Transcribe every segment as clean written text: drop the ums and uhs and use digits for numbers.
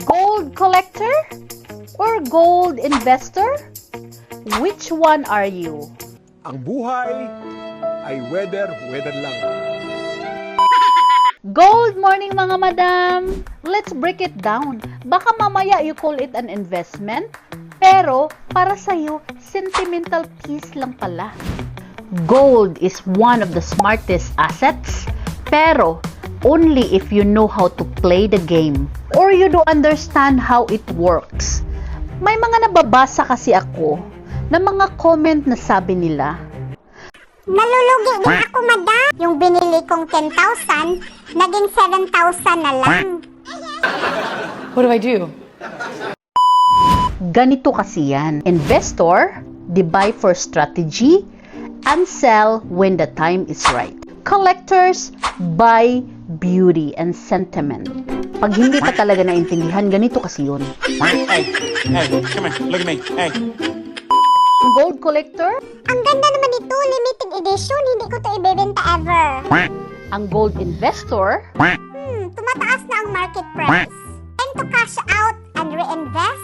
Gold collector or gold investor? Which one are you? Ang buhay ay weather lang. Gold morning mga madam! Let's break it down. Baka mamaya you call it an investment, pero para sa'yo, sentimental piece lang pala. Gold is one of the smartest assets, pero only if you know how to play the game or you do understand how it works. May mga nababasa kasi ako na mga comment na sabi nila, nalulugi din ako, madam. Yung binili kong 10,000, naging 7,000 na lang. What do I do? ganito kasi yan. Investor, they buy for strategy and sell when the time is right. Collectors buy beauty and sentiment. Pag hindi ka talaga naintindihan, ganito kasi yun. Hey, come here, look at me. Hey. Gold collector, Ang ganda naman ito, limited edition. Hindi ko to ibebenta ever. ang gold investor, Tumataas na ang market price. Time to cash out and reinvest.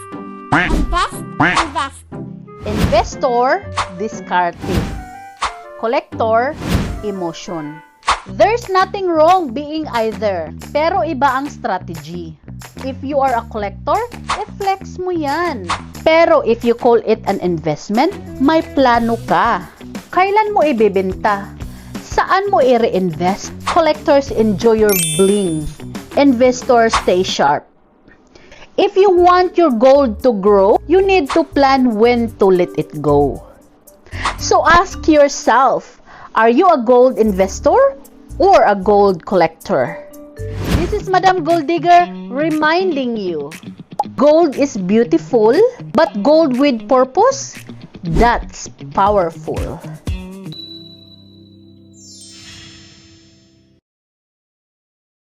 Invest. investor, discarding. Collector, emotion. There's nothing wrong being either, pero iba ang strategy. If you are a collector, flex mo yan. Pero if you call it an investment, may plano ka. Kailan mo ibebenta? Saan mo i-reinvest? Collectors enjoy your bling. Investors stay sharp. If you want your gold to grow, you need to plan when to let it go. So ask yourself, are you a gold investor or a gold collector? This is Madam Gold Digger reminding you, gold is beautiful, but gold with purpose, that's powerful.